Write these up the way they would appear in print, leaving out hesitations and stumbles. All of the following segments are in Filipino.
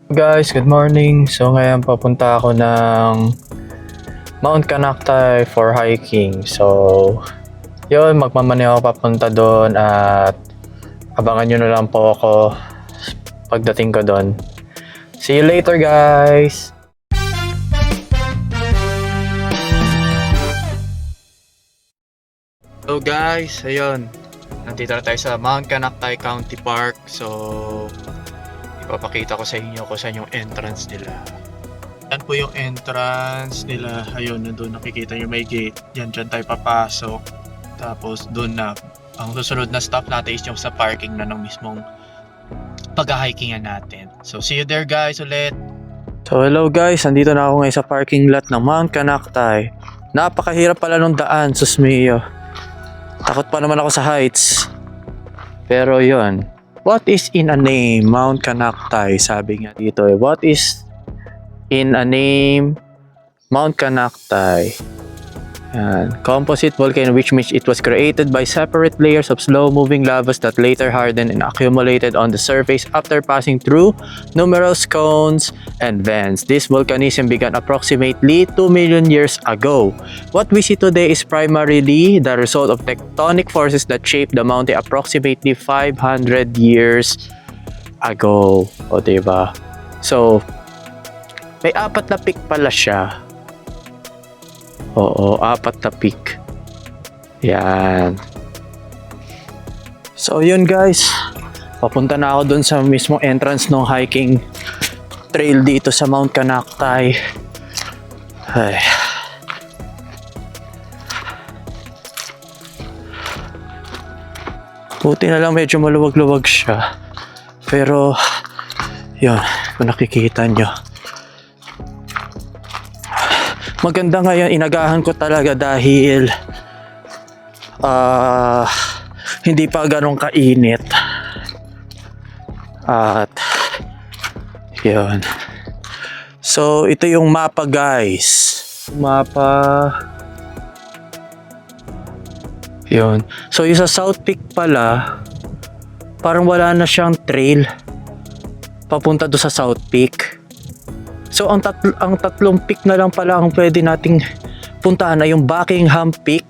Guys, good morning. So ngayon papunta ako ng Mount Canactay for hiking. So yun, magmamaneho ako papunta doon at abangan nyo na lang po ako pagdating ko doon. See you later, guys! So guys, ayun. Nandito na tayo sa Mount Canactay County Park. So ipapakita ko sa inyo kung saan yung entrance nila. Yan po yung entrance nila. Ayun, nandun nakikita nyo may gate. Yan, dyan tayo papasok. Tapos doon na. Ang susunod na stop natin is yung sa parking na ng mismong pag-hikingan natin. So see you there guys ulit. So hello guys, nandito na ako ngayon sa parking lot ng Mount Canactay. Napakahirap pala nung daan, sus mio. Takot pa naman ako sa heights. Pero yun. What is in a name? Mount Canactay. Sabi nga dito what is in a name? Mount Canactay. Yan. Composite volcano which means it was created by separate layers of slow-moving lavas that later hardened and accumulated on the surface after passing through numerous cones and vents. This volcanism began approximately 2 million years ago. What we see today is primarily the result of tectonic forces that shaped the mountain approximately 500 years ago. O diba? So, may 4 na peak pala siya. Oo, 4 na peak. Yan. So yun guys, papunta na ako dun sa mismong entrance ng hiking trail dito sa Mount Canactay. Ay. Buti na lang medyo maluwag-luwag siya. Pero yun, kung nakikita nyo, maganda ngayon, inagahan ko talaga dahil hindi pa ganun kainit. At yun. So ito yung mapa guys. Mapa. Yun. So yung sa South Peak pala, parang wala na siyang trail papunta do sa South Peak. So ang tatlong peak na lang pala ang pwede nating puntahan na yung Buckingham Peak,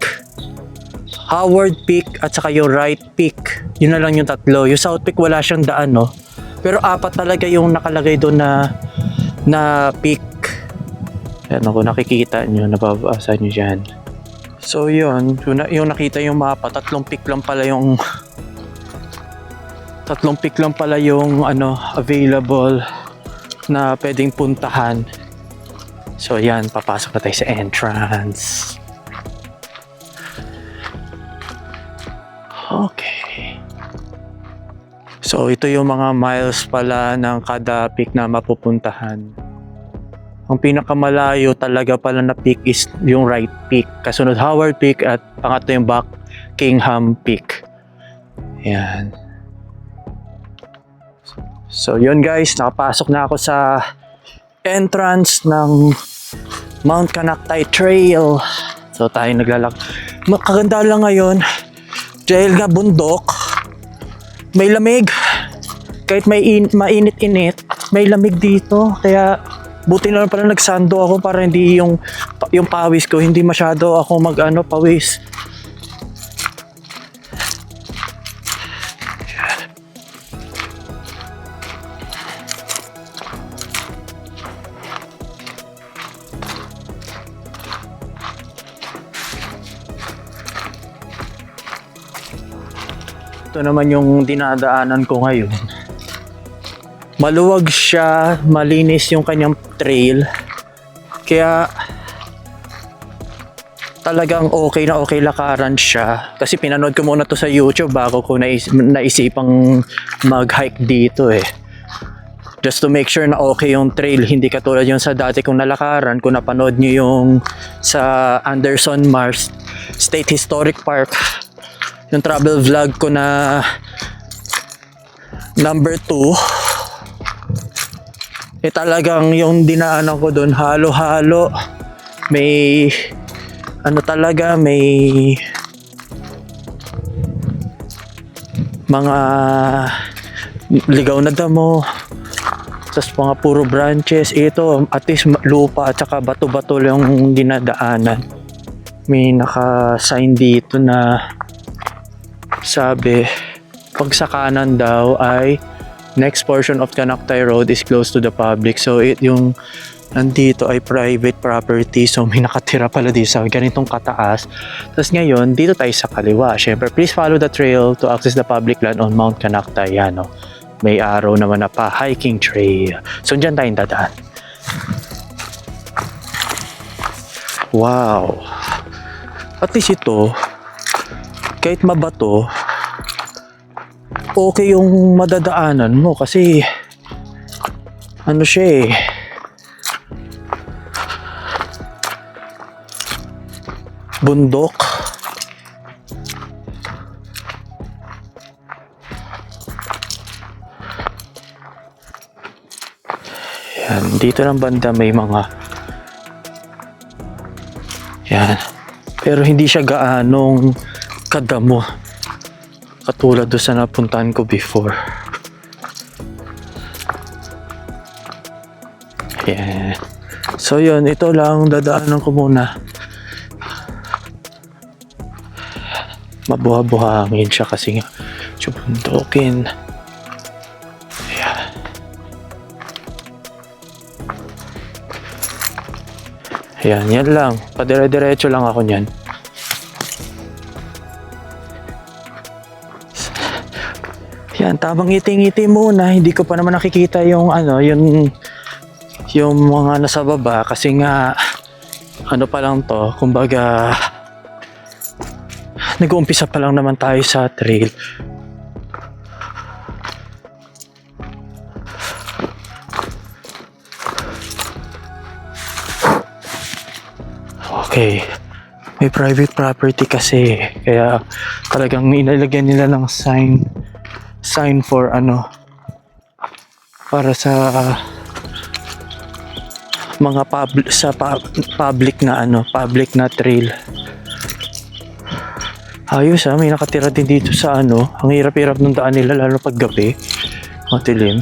Howard Peak at saka yung Wright Peak. Yun na lang yung tatlo. Yung South Peak wala siyang daan, no? Pero 4 talaga yung nakalagay doon na peak. Yan ako, nakikita nyo, nababasa nyo dyan. So yun, yung nakita yung mapa, 3 peak lang pala yung available na pwedeng puntahan. So yan, papasok na tayo sa entrance. Okay. So ito yung mga miles pala ng kada peak na mapupuntahan. Ang pinakamalayo talaga pala na peak is yung Wright Peak. Kasunod Howard Peak at pangatlo yung Buckingham Peak. Yan. So yun guys, nakapasok na ako sa entrance ng Mount Canactay Trail. So tayo naglalak. Makaganda lang ngayon dahil nga bundok, may lamig. Kahit mainit-init, may lamig dito. Kaya buti na lang pala nagsando ako para hindi yung pawis ko, hindi masyado ako pawis. Ito naman yung dinadaanan ko ngayon. Maluwag siya, malinis yung kanyang trail. Kaya talagang okay na okay lakaran siya. Kasi pinanood ko muna to sa YouTube bago ko naisipang mag-hike dito eh. Just to make sure na okay yung trail. Hindi katulad yung sa dati kong nalakaran. Kung napanood nyo yung sa Anderson Mars State Historic Park, yung travel vlog ko na number 2, talagang yung dinaanan ko doon halo-halo, may may mga ligaw na damo. Tapos mga puro branches. Ito, at least lupa at saka bato-bato yung dinadaanan. May naka-sign dito na sabi, pag sa kanan daw ay next portion of Canaktay Road is closed to the public. So yung nandito ay private property. So may nakatira pala dito sa ganitong kataas. Tapos ngayon, dito tayo sa kaliwa. Syempre, please follow the trail to access the public land on Mount Canaktay. Yan, no? May araw naman na pa hiking trail. So dyan tayong dadaan. Wow. At least ito, kahit mabato, okay yung madadaanan mo kasi ano siya eh, bundok. Yan, dito ng banda may mga yan, pero hindi siya gaanong kadamo katulad doon sa napuntahan ko before. Yan. So yun, ito lang dadaanan ko muna. Mabuha-buhangin siya kasi nga bundukin. Ayan. Ayan, yan lang. Padire-diretso lang ako niyan. Yan, tamang ngiti-ngiti muna. Hindi ko pa naman nakikita yung ano, yung mga nasa baba kasi nga ano pa lang to, kumbaga nag-uumpisa pa lang naman tayo sa trail. Okay. May private property kasi kaya talagang inilagyan nila ng sign for ano para sa mga public na ano, public na trail. Ayos may nakatira din dito sa ano. Ang hirap-hirap ng daan nila lalo pag gabi. Matilim.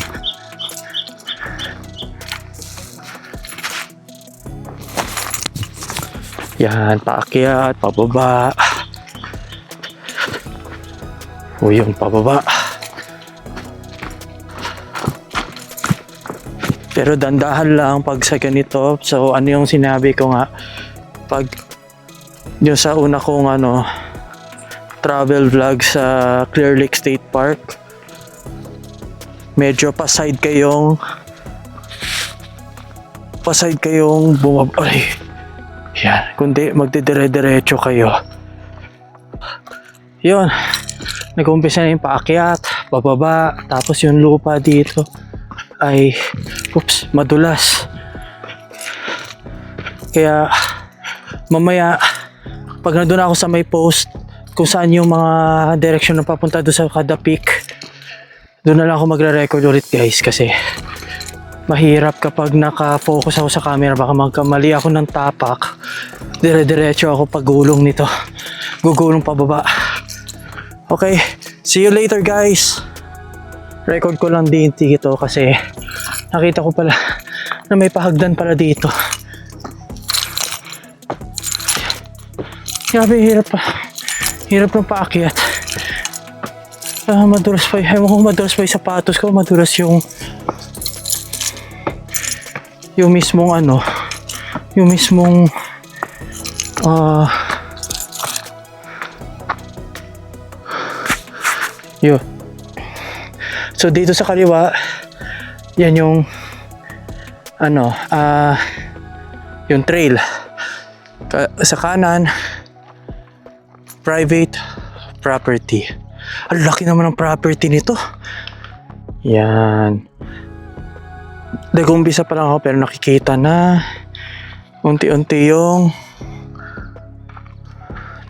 Yan, paakyat, pababa. O yun, pababa. Pero dandahan lang pag sa ganito. So ano yung sinabi ko nga, pag yung sa una kong ano travel vlog sa Clear Lake State Park, medyo paside kayong bumabay. Yan, kundi magdidire-diretso kayo. Yun, nag-umpisa na yung paakyat, pababa, tapos yung lupa dito ay madulas. Kaya mamaya pag nandun ako sa may post kung saan yung mga direction na papunta doon sa kada peak, doon na lang ako magre-record ulit guys kasi mahirap kapag naka-focus ako sa camera, baka magkamali ako ng tapak, dire-diretso ako pagulong nito, gugulong pababa. Okay, see you later guys. Record ko lang din ito kasi nakita ko pala na may pahagdan pala dito. Grabe, hirap ng paakyat. Madulas pa madulas pa yung sapatos ko, madulas yung mismong ano, yung mismong yun. So dito sa kaliwa, yan yung ano, yung trail. Sa kanan, private property. Ang laki naman ng property nito. Yan. Nag-umpisa pa lang ako pero nakikita na unti-unti yung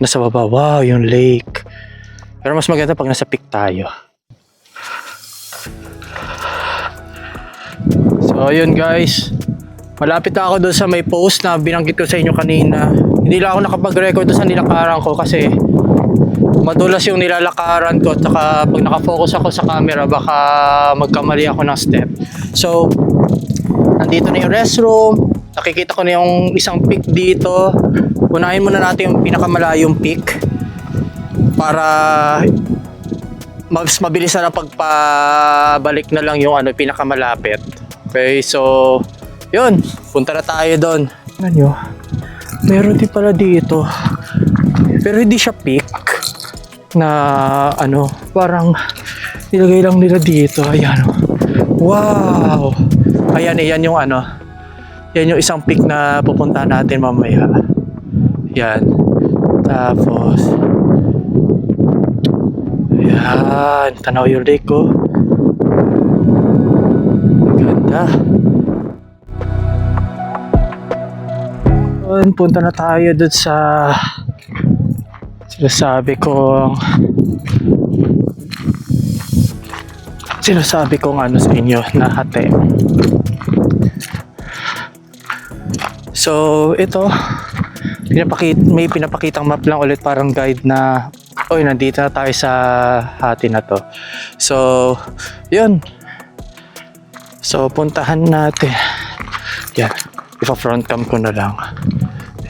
nasa baba. Wow, yung lake. Pero mas maganda pag nasa peak tayo. So yun guys, malapit na ako doon sa may post na binanggit ko sa inyo kanina. Hindi lang ako nakapag-record doon sa nilakaran ko kasi madulas yung nilalakaran ko at saka pag nakafocus ako sa camera baka magkamali ako ng step. So andito na yung restroom. Nakikita ko na yung isang peak dito. Unahin muna natin yung pinakamalayong peak para mas mabilis na lang pagpabalik na lang yung pinakamalapit. Okay, so yun, punta na tayo doon. Ano nyo? Meron din pala dito. Pero hindi siya peak na parang nilagay lang nila dito. Ayan. Wow! Ayan, yan yung yan yung isang peak na pupuntahan natin mamaya. Yan. Tapos ayan, tanaw yung lake ko. Ganda. Punta na tayo dun sa sinasabi kong sa inyo na hati. So ito, may pinapakitang map lang ulit, parang guide na nandito na tayo sa hati na to. So yun, so puntahan natin. Yan, ipa-front cam ko na lang.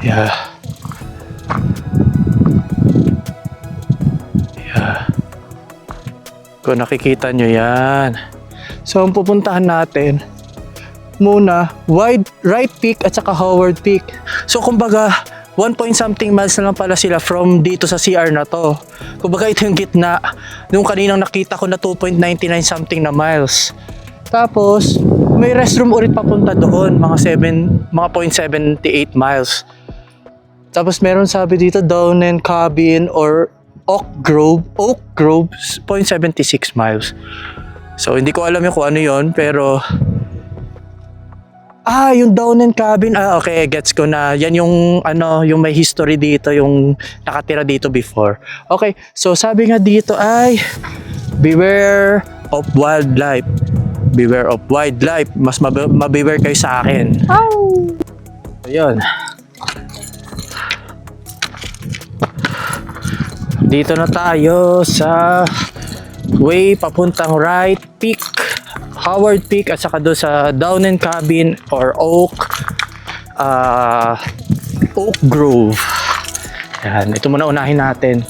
Yeah. Kung nakikita nyo yan. So ang pupuntahan natin muna, Right Peak at saka Howard Peak. So kumbaga 1 point something miles na lang pala sila from dito sa CR na to. Kumbaga ito yung gitna nung kaninang nakita ko na 2.99 something na miles. Tapos may restroom ulit papunta doon, mga 0.78 miles. Tapos meron sabi dito Downend Cabin or Oak Grove 0.76 miles. So hindi ko alam kung ano yon, pero yung Downend Cabin, okay, gets ko na. Yan yung yung may history dito, yung nakatira dito before. Okay, so sabi nga dito ay beware of wildlife. Beware of wildlife. Mas mabeware kayo sa akin. Ayun. Dito na tayo sa way papuntang Right Peak, Howard Peak at saka doon sa Downend Cabin or Oak Grove. Yan, ito muna unahin natin.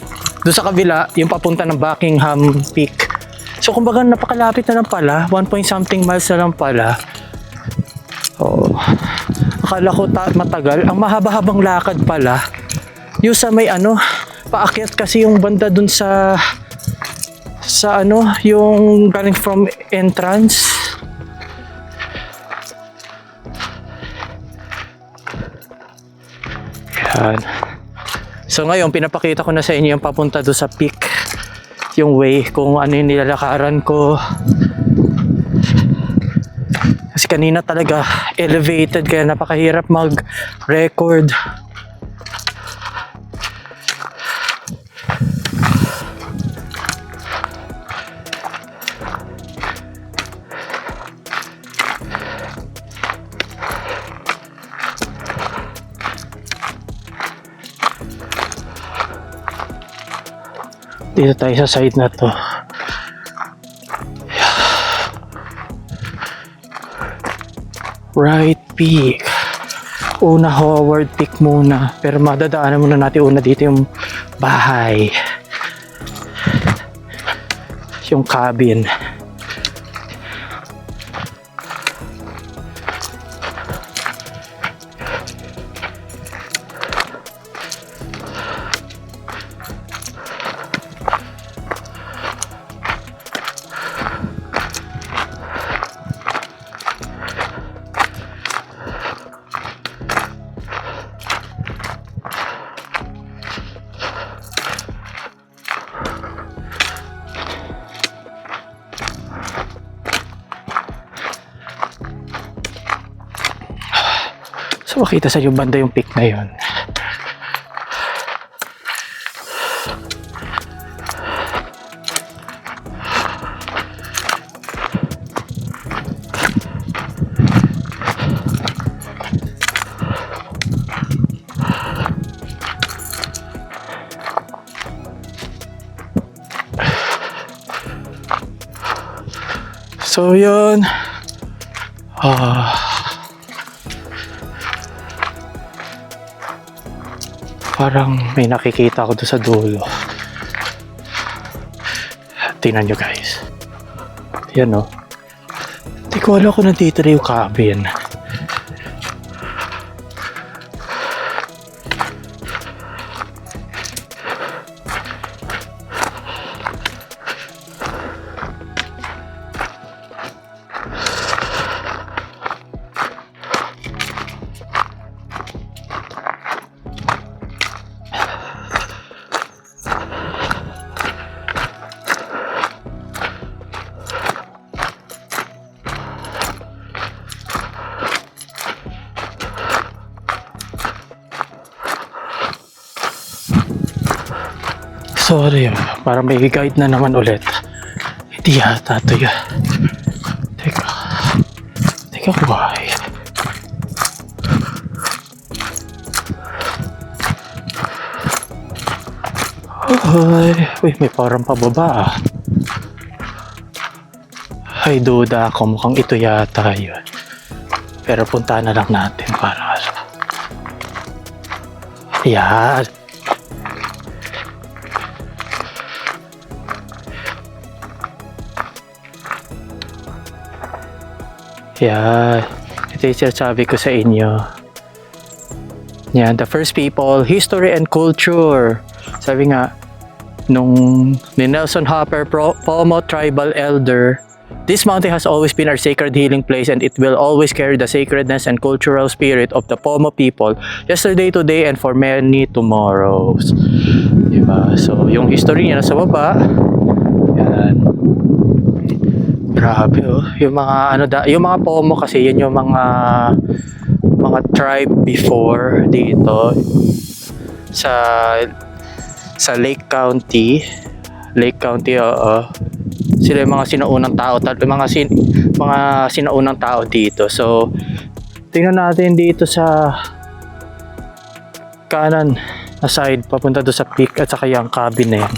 Doon sa kabila, yung papunta ng Buckingham Peak. So kumbaga napakalapit na lang pala, 1 point something miles na lang pala. Akala ko matagal. Ang mahaba-habang lakad pala yung sa may paakyat kasi yung banda dun sa yung galing from entrance. Yan. So ngayon pinapakita ko na sa inyo yung papunta doon sa peak, yung way, kung ano yung nilalakaran ko. Kasi kanina talaga elevated kaya napakahirap mag-record. Dito tayo sa side na to. Right Peak. Una Howard Peak muna. Pero madadaanan muna natin una dito yung bahay. Yung cabin. So makita sa yung banda yung peak na yun. So yun. Parang may nakikita ako doon sa dulo. Tingnan nyo guys. Yan o. Hindi ko alam kung nandito na yung cabin. Sorry, para may guide na naman ulit. Hindi yata ito yan. Teka, why? Uy, may parang pababa ah. Ay, duda ako. Mukhang ito yata yun. Pero punta na lang natin para yan. Yan. Ito yung sinasabi ko sa inyo. Yan, the first people, history and culture. Sabi nga, ni Nelson Hopper, Pomo tribal elder, this mountain has always been our sacred healing place and it will always carry the sacredness and cultural spirit of the Pomo people, yesterday, today, and for many tomorrows. Diba? So, yung history niya nasa baba. Yan. Grabe oh. Yung mga yung mga Pomo kasi yun yung mga tribe before dito sa Lake County. Oo. Sila yung mga sinaunang tao, mga sinaunang tao dito. So tingnan natin dito sa kanan na side papunta do sa peak at saka yung cabin na yan.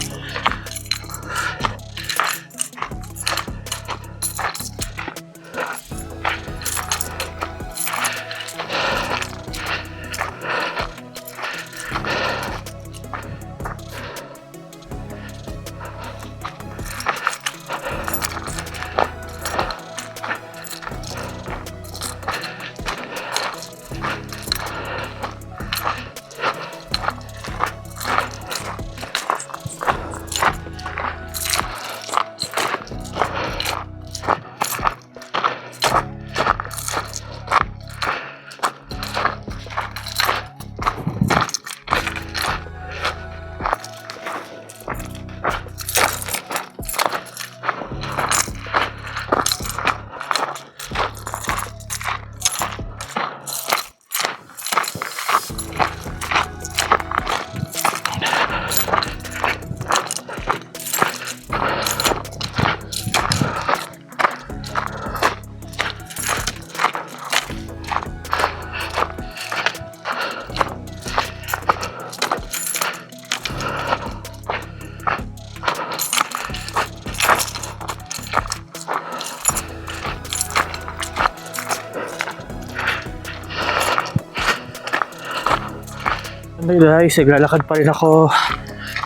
Okay guys, naglalakad pa rin ako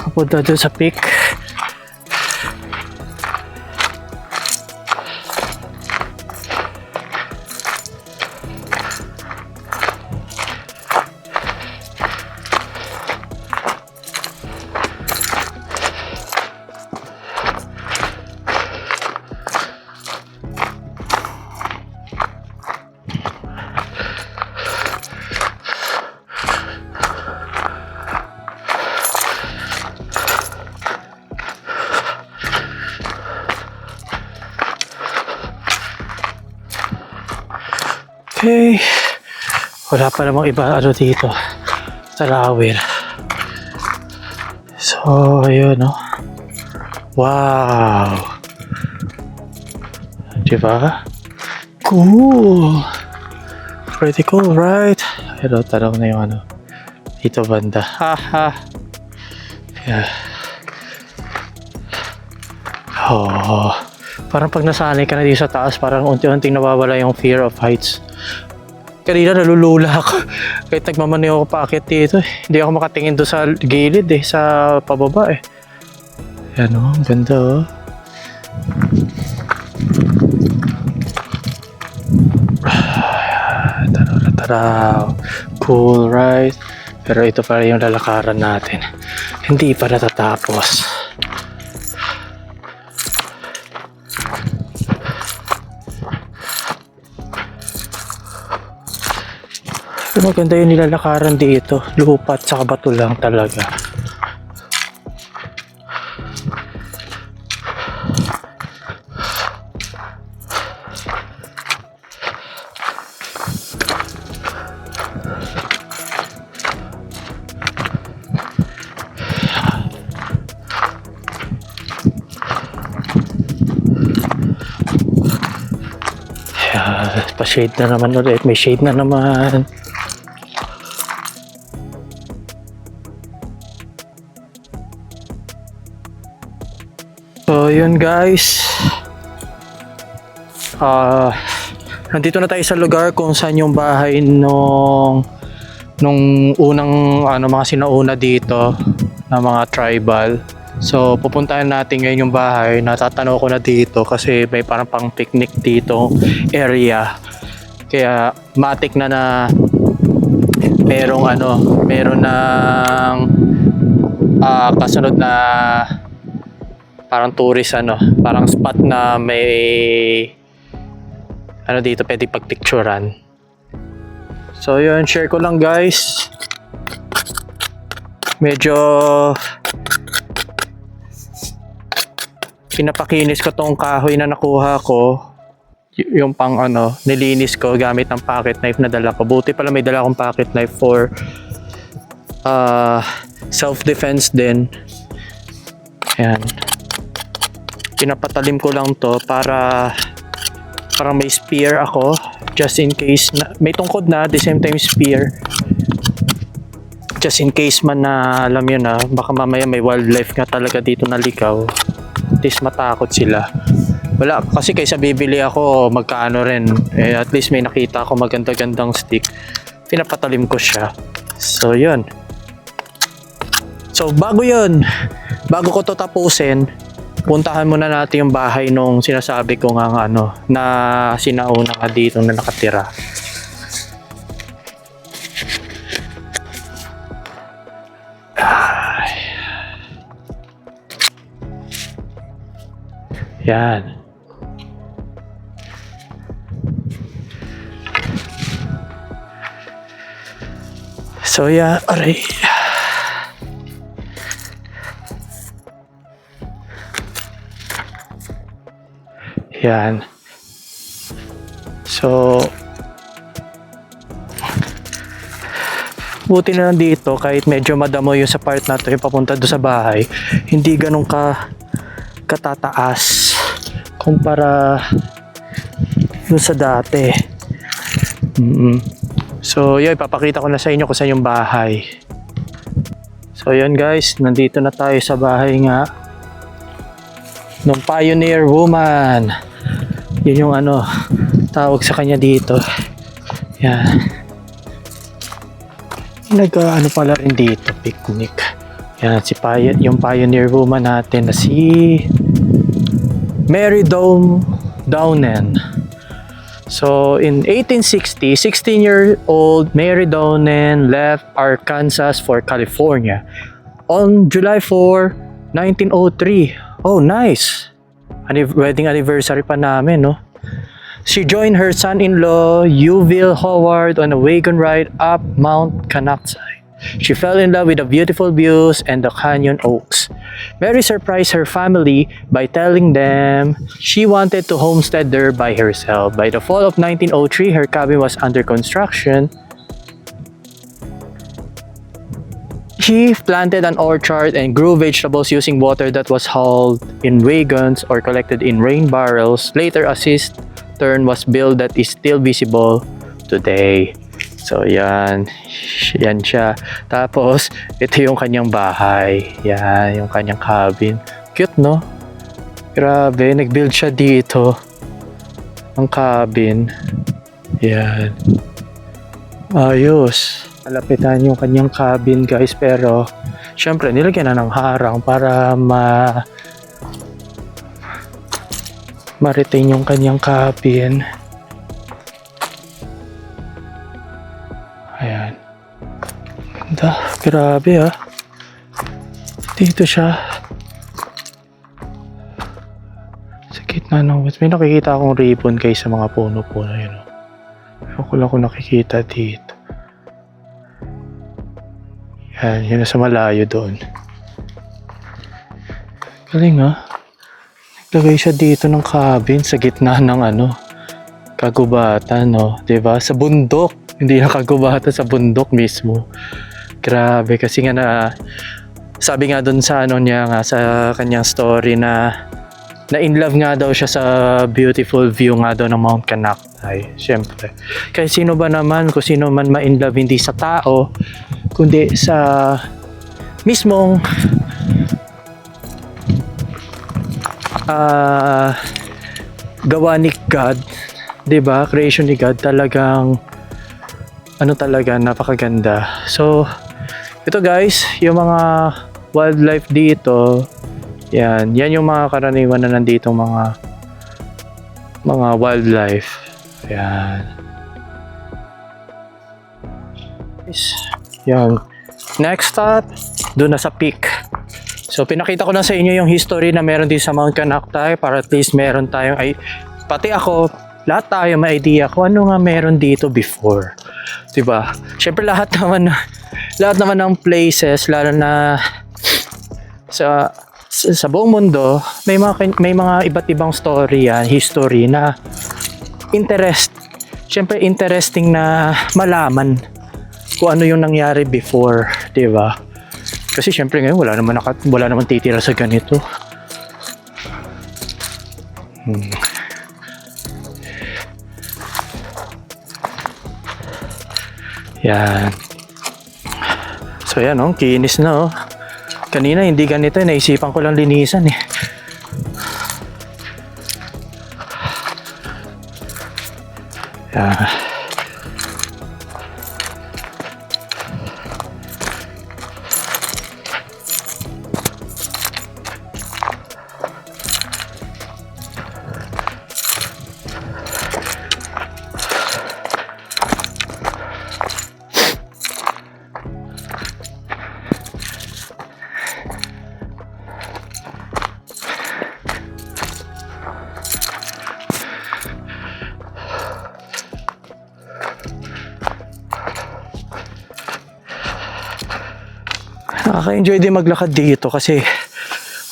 papunta doon sa peak. Okay. Wala pa namang iba dito sa lawir. So, ayun no. Wow. Diba? Cool. Pretty cool, right? Pero tanong na yung dito banda. Haha. Yeah. Oh. Parang pag nasanay ka na dito sa taas, parang unti-unting nawawala yung fear of heights. Kanina nalulula ako. Kahit nagmamaneho ako paakyat dito eh. Hindi ako makatingin doon sa gilid eh, sa pababa eh. Yan o, ang ganda oh. Tara, cool right? Pero ito pa yung lalakaran natin. Hindi pa natatapos. Maganda yung nilalakaran dito. Lupa at saka bato lang talaga. Ayan, pa-shade na naman ulit. May shade na naman. So, yun guys. Nandito na tayo sa lugar kung saan yung bahay nung unang mga sinauna dito na mga tribal. So, pupuntahan natin ngayon yung bahay. Natatanaw ko na dito kasi may parang pang picnic dito area. Kaya matik na meron ng kasunod na parang tourist parang spot na may dito pwede pagpicturan. So yun, share ko lang guys. Medyo pinapakinis ko tong kahoy na nakuha ko. Yung pang nilinis ko gamit ng pocket knife na dala ko. Buti pala may dala akong pocket knife for self-defense din. Ayan. Pinapatalim ko lang to para parang may spear ako just in case na, may tungkod na at the same time spear just in case man na alam yun baka mamaya may wildlife nga talaga dito na ligaw, at least matakot sila. Wala kasi kaysa bibili ako magkaano rin at least may nakita ako maganda-gandang stick, pinapatalim ko siya. So yun, so bago ko to tapusin, puntahan muna natin yung bahay nung sinasabi ko nga na sinauna nga dito na nakatira. Yan. So yeah, aray. Yan. So, buti na lang dito kahit medyo madamo yung sa part na to yung papunta do sa bahay, hindi ganun katataas kumpara dun sa dati. So, yun, ipapakita ko na sa inyo kung saan yung bahay. So, yun guys, nandito na tayo sa bahay nga nung pioneer woman. Yun yung tawag sa kanya dito. Yan. Pala rin dito, picnic. Yan, yung pioneer woman natin na si Mary Downen. So, in 1860, 16-year-old Mary Downen left Arkansas for California. On July 4, 1903. Oh, nice! Wedding anniversary pa namin, no? She joined her son-in-law, Uville Howard, on a wagon ride up Mount Canackside. She fell in love with the beautiful views and the canyon oaks. Mary surprised her family by telling them she wanted to homestead there by herself. By the fall of 1903, her cabin was under construction. She planted an orchard and grew vegetables using water that was hauled in wagons or collected in rain barrels. Later, a cistern was built that is still visible today. So, yan siya. Tapos, ito yung kanyang bahay. Yan, yung kanyang cabin. Cute, no? Grabe, nag-build siya dito. Ang cabin. Yan. Ayos. Malapitan yung kanyang cabin guys, pero syempre nilagyan na ng harang para ma-retain yung kanyang cabin. Ayan. Ganda. Grabe ah. Dito siya. Sa gitna ng woods. May nakikita akong ribbon guys sa mga puno-puno yun. Ewan ko lang kung nakikita dito. Yan, yun na sa malayo doon. Galing ah. Naglagay siya dito ng cabin sa gitna ng kagubatan, no? Diba? Sa bundok. Hindi na kagubatan, sa bundok mismo. Grabe, kasi nga sabi nga doon sa niya nga, sa kanyang story na in love nga daw siya sa beautiful view nga daw ng Mount Canactay. Siyempre. Kaya sino ba naman, kung sino man ma-in love, hindi sa tao, kundi sa mismong gawa ni God, 'di ba? Creation ni God, talagang talaga napakaganda. So ito guys, yung mga wildlife dito, yan yung mga karaniwan na nandito mga wildlife. Yan. Yan. Next stop, doon na sa peak. So pinakita ko na sa inyo yung history na meron din sa Mount Canactay para at least meron tayong pati ako, lahat tayo may idea kung ano nga meron dito before. 'Di ba? Syempre lahat naman ng places, lalo na sa buong mundo, may mga iba't ibang story yan, history na syempre interesting na malaman kung ano yung nangyari before, 'di ba? Kasi syempre ngayon wala naman titira sa ganito. Yan. So yan kinis na Kanina hindi ganito, naisipan ko lang linisan eh. Yan. Nakaka-enjoy din maglakad dito kasi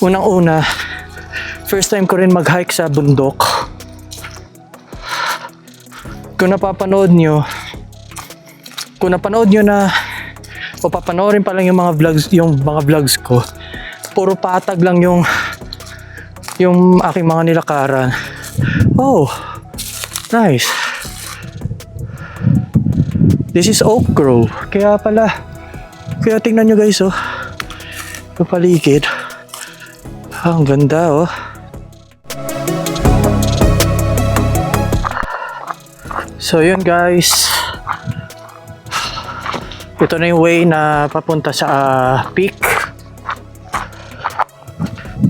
unang-una, first time ko rin mag-hike sa bundok. Kung napanood nyo na o papanoorin pa lang yung mga vlogs ko, puro patag lang yung aking mga nilakaran. Oh, nice. This is Oak Grove. Kaya tingnan nyo guys yung paligid. Ang ganda So yun guys, ito na yung way na papunta sa peak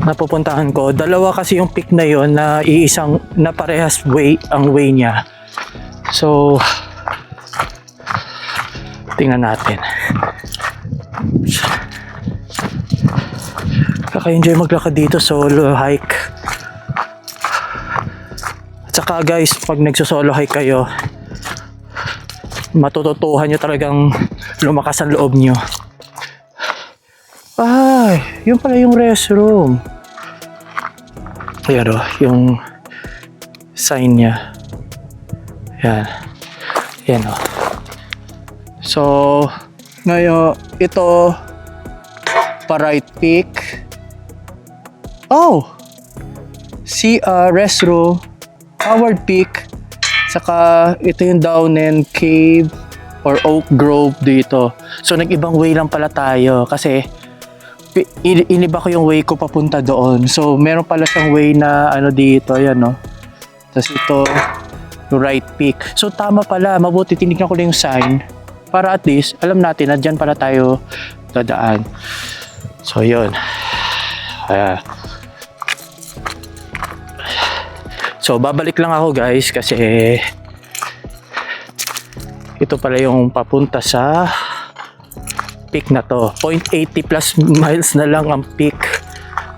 na pupuntahan ko. Dalawa kasi yung peak na yun na iisang na parehas ang way niya. So tingnan natin. Kaka-enjoy maglakad dito, solo hike. At saka guys, pag nagso-solo hike kayo, matututuhan nyo talagang lumakas ang loob nyo. Ay, yun pala yung restroom. Ayan yung sign niya. Yan So, ngayon, ito pa-right peak. See restroom, Howard Peak, saka ito yung Downen Cave or Oak Grove dito. So nag-ibang way lang pala tayo kasi iniba ko yung way ko papunta doon. So meron pala siyang way na dito, ayan Tapos ito, yung right peak. So tama pala, mabuti tinignan ko lang yung sign. para at least alam natin na dyan pala tayo dadaan. So yun. So babalik lang ako guys kasi ito pala yung papunta sa peak na to. 0.80 plus miles na lang ang peak.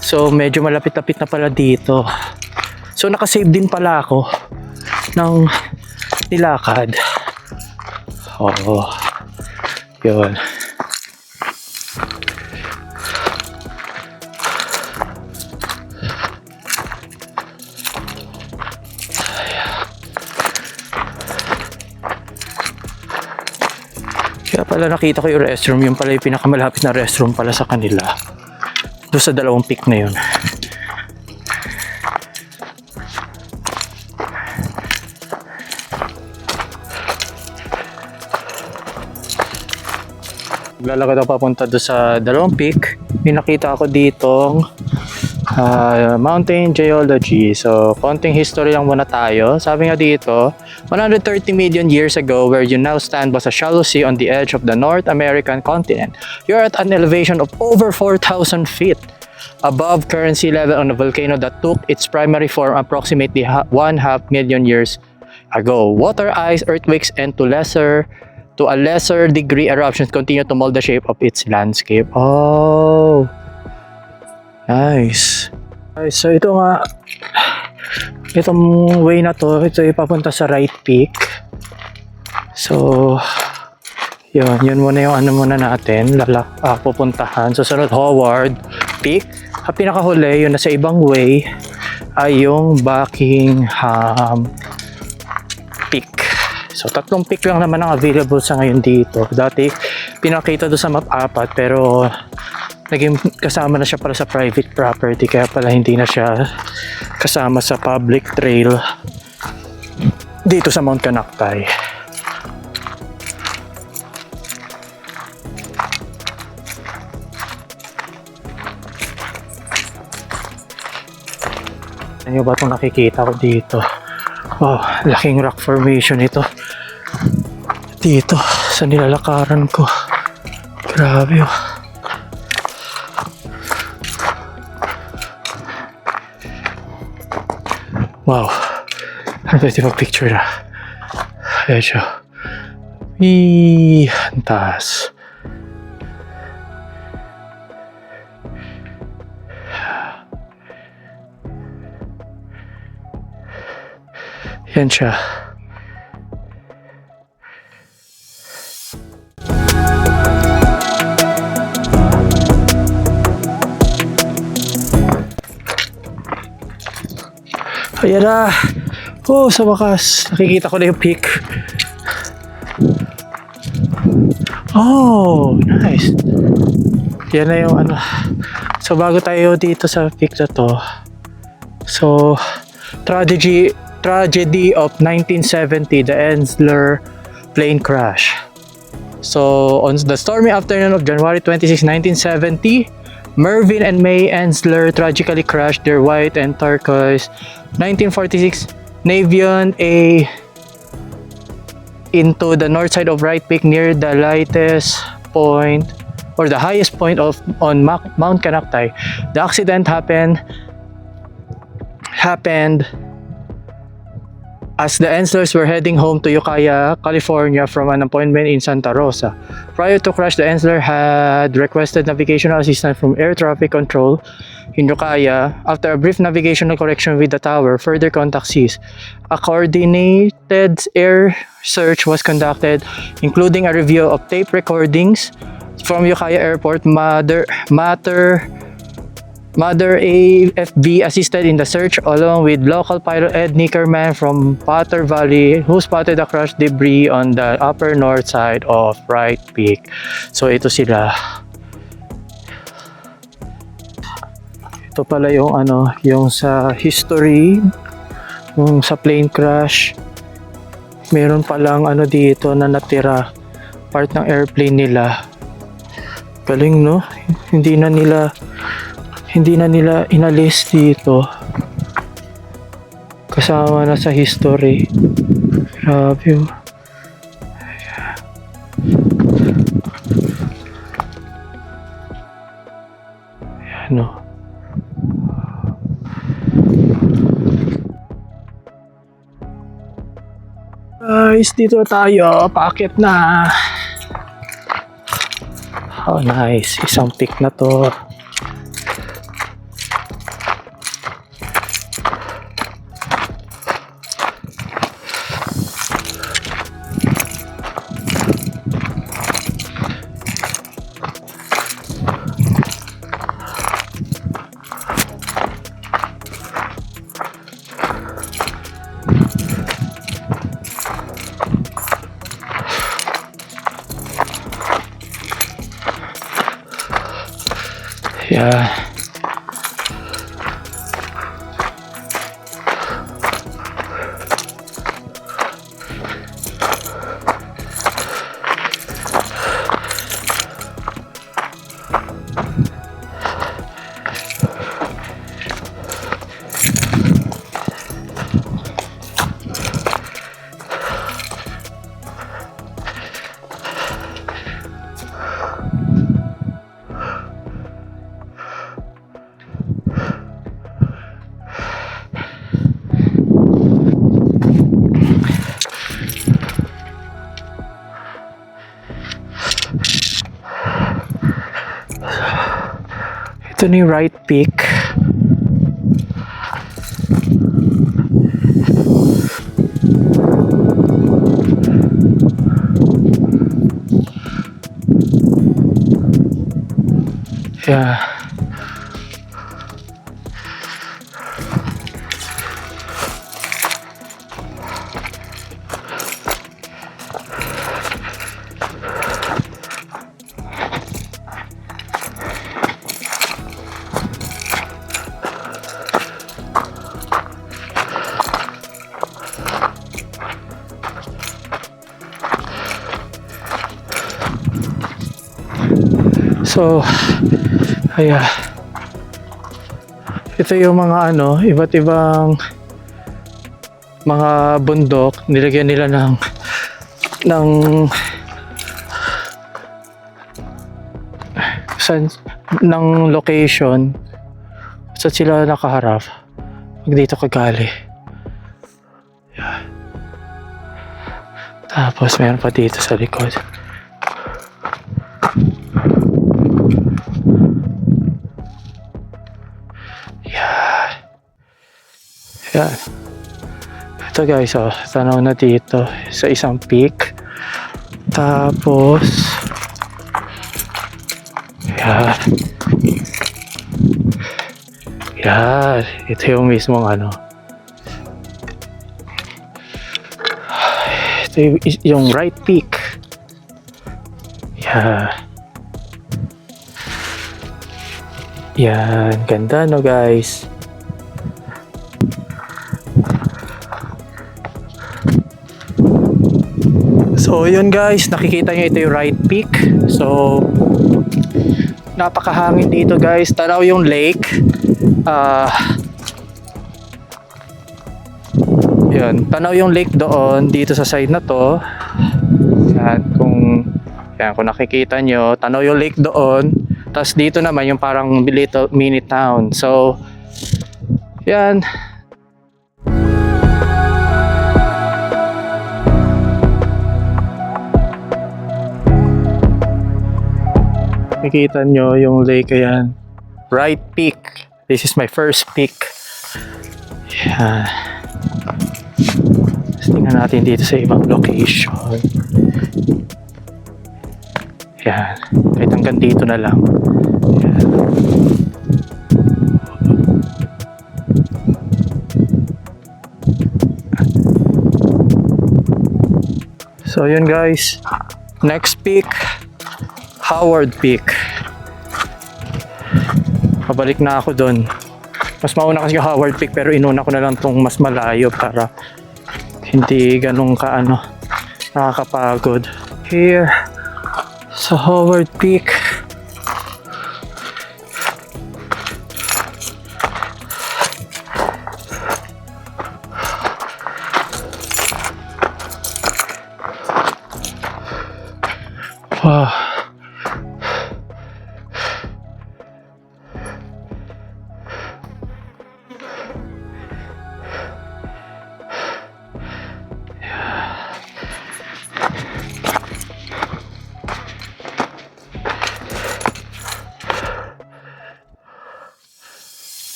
So medyo malapit-lapit na pala dito. So nakasave din pala ako ng nilakad. Oo. Yun. Kaya pala nakita ko yung restroom, yung pala yung pinakamalapit na restroom pala sa kanila. Doon sa dalawang peak na yun. Lalakad ako papunta doon sa dalawang peak. May nakita ako ditong mountain geology. So, konting history lang muna tayo. Sabi nga dito, 130 million years ago, where you now stand was a shallow sea on the edge of the North American continent. You're at an elevation of over 4,000 feet above current sea level on a volcano that took its primary form approximately 1/2 million years ago. Water, ice, earthquakes, and to a lesser degree eruptions continue to mold the shape of its landscape. Oh, nice. So ito nga, itong way na to, ito ay papunta sa right peak. So yun muna yung ano muna natin pupuntahan. So sunod, Howard Peak. Ang pinakahuli, yun na sa ibang way, ay yung Buckingham Peak. So tatlong peak lang naman ang available sa ngayon dito. Dati pinakita doon sa map 4, pero naging kasama na siya para sa private property, kaya pala hindi na siya kasama sa public trail dito sa Mount Canactay. Ano ba itong nakikita ko dito? Oh, laking rock formation ito dito sa nilalakaran ko. Grabe oh. Wow. Ano ba ito picture na? Ayan siya. Ang taas. Yan siya. Ayan na. Oh, sa wakas. Nakikita ko na yung peak. Oh, nice. Yan na yung ano. So, bago tayo dito sa peak na to. So, tragedy of 1970, the Ensler plane crash. So, on the stormy afternoon of January 26, 1970, Mervyn and May Ensler tragically crashed their white and turquoise 1946 Navion A into the north side of Wright Peak near the highest point on Mount Canactay. The accident happened as the Enslers were heading home to Ukiah, California from an appointment in Santa Rosa. Prior to crash, the Ensler had requested navigational assistance from air traffic control in Ukiah. After a brief navigational correction with the tower, further contact ceased. A coordinated air search was conducted, including a review of tape recordings from Ukiah Airport. Mother AFB assisted in the search along with local pilot Ed Nickerman from Potter Valley, who spotted the crushed debris on the upper north side of Wright Peak. So ito sila. Ito pala yung yung sa history, yung sa plane crash. Meron palang dito na natira, part ng airplane nila. Galing no? Hindi na nila inalis dito. Kasama na sa history. Grabe oh. ano. Guys, dito tayo. Paakyat na. Oh, nice. Isang peak na to. Yeah. Ito na yung right peak. Yeah. So, ayan. Ito yung mga ano, iba't ibang mga bundok. Nilagyan nila ng ng location saan sila nakaharap pag dito kagali. Yeah. Tapos meron pa dito sa likod. Yan. Ito guys, oh, tanaw na dito sa isang peak. Tapos, yan. Yan. Ito yung mismong ano. Ito yung right peak. Yan. Yan. Ganda no guys. So yun guys, nakikita nyo ito yung right peak. So napakahangin dito guys. Tanaw yung lake. Yun, tanaw yung lake doon dito sa side na to. Yan, kung nakikita nyo, tanaw yung lake doon. Tapos dito naman yung parang little mini town. So yan. Nakikita nyo yung lake, ayan. Right peak. This is my first peak. Yan. Tingnan natin dito sa ibang location. Yan. Kahit hanggang dito na lang. Yan. So yun guys. Next peak. Howard Peak. Pabalik na ako doon. Mas mauna kasi yung Howard Peak pero inuna ko na lang tong mas malayo para hindi ganun ka ano, nakakapagod. Here sa Howard Peak. Wow.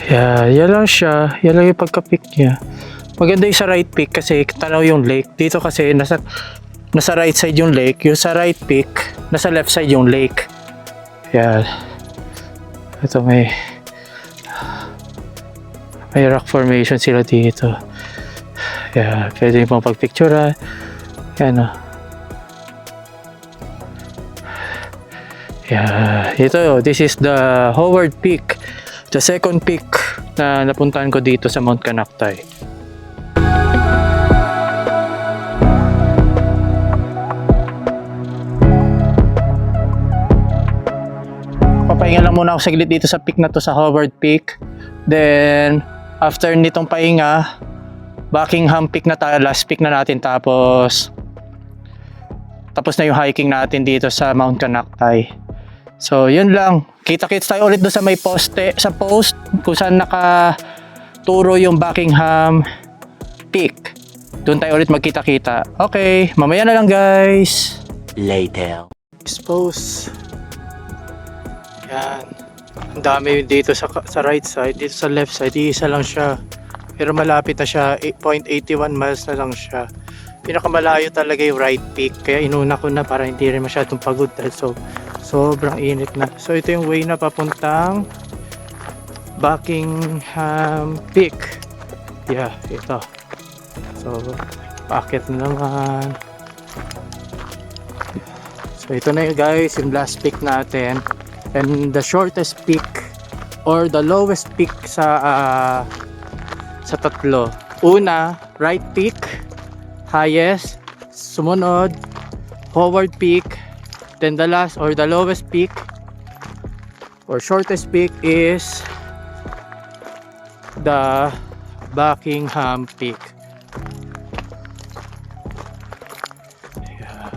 Yeah, yan lang siya. Yan lang yung pagka-pick niya. Maganda yung sa right pick kasi tanaw yung lake. Dito kasi nasa right side yung lake. Yung sa right pick, nasa left side yung lake. Yan. Ito may rock formation sila dito. Yan. Pwede yung pagpicturean. Yan o. Yeah, ito, this is the Howard Peak, the second peak na napuntahan ko dito sa Mount Canactay. Papahinga lang muna ako saglit dito sa peak na to, sa Howard Peak. Then, after nitong pahinga, Buckingham Peak na tayo, last peak na natin, tapos na yung hiking natin dito sa Mount Canactay. So, yun lang. Kita-kits tayo ulit doon sa may poste, sa post kung saan nakaturo yung Buckingham Peak. Doon tayo ulit magkita-kita. Okay, mamaya na lang guys. Later. Expose. Yan. Ang dami dito sa right side. Dito sa left side, isa lang siya. Pero malapit na siya. 8.81 miles na lang siya. Pinakamalayo talaga yung right peak. Kaya inuna ko na para hindi rin masyadong pagod. So, sobrang init na. So, ito yung way na papuntang Buckingham Peak. Yeah, ito. So, paakyat na naman. So, ito na yun guys, yung last peak natin. And the shortest peak or the lowest peak sa tatlo. Una, right peak, highest, sumunod, Howard Peak, then the last or the lowest peak or shortest peak is the Buckingham Peak. Yeah.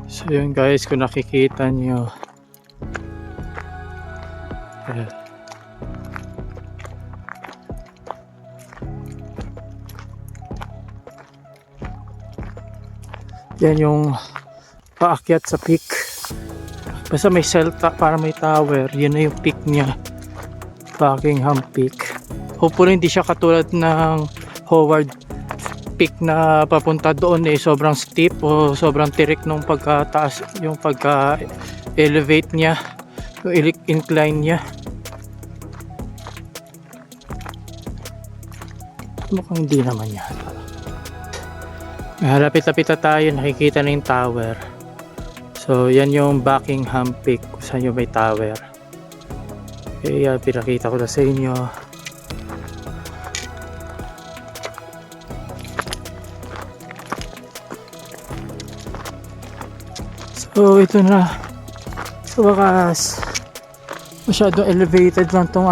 So yun guys, kung nakikita nyo, ayan. Yan yung paakyat sa peak. Basta may celta para may tower, yun na yung peak niya, Buckingham Peak. Hopefully hindi siya katulad ng Howard Peak na papunta doon sobrang steep o sobrang tirik nung pagkataas, yung pagka-elevate niya, yung incline niya. Mukhang hindi naman yata. Lapit-lapit na tayo, nakikita na yung tower. So yan yung Buckingham Peak, kung saan yung may tower. Kaya pinakita ko na sa inyo. So ito na, sa wakas, masyadong elevated lang tong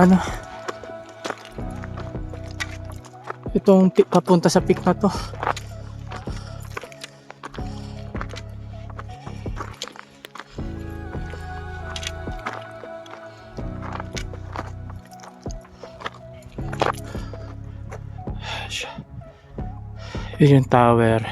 itong papunta sa peak na to. Yun yung tower.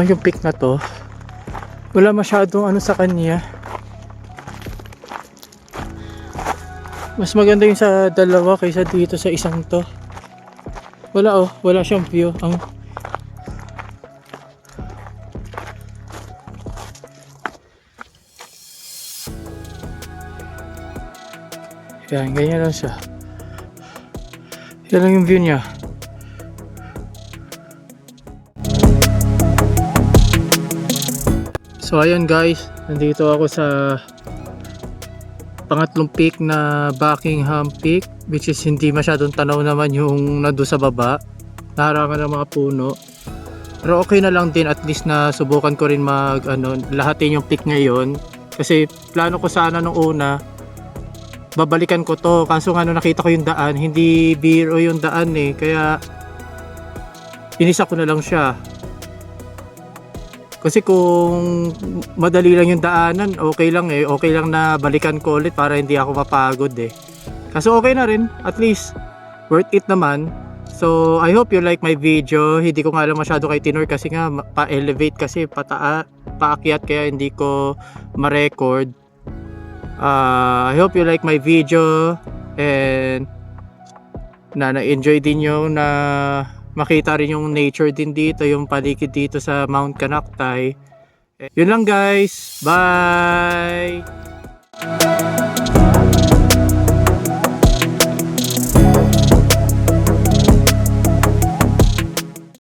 Yung pick na to, wala masyadong ano sa kanya. Mas maganda yung sa dalawa kaysa dito sa isang to. Wala siyang view. Yan, ganyan lang siya. Yan lang yung view niya. So ayan guys, nandito ako sa pangatlong peak na Buckingham Peak, which is hindi masyadong tanaw naman yung nado sa baba, naharangan ng mga puno, pero okay na lang din, at least na subukan ko rin lahatin yung peak ngayon, kasi plano ko sana nung una babalikan ko to, kaso nga nung nakita ko yung daan, hindi biro yung daan kaya inisa ko na lang siya. Kasi kung madali lang yung daanan, okay lang okay lang na balikan ko ulit para hindi ako mapagod Kaso okay na rin, at least worth it naman. So I hope you like my video. Hindi ko nga lang masyado kay tinor kasi nga pa-elevate kasi paakyat, kaya hindi ko ma-record. I hope you like my video and na-enjoy din yung na makita rin yung nature din dito, yung paligid dito sa Mount Canactay. Yun lang guys, bye!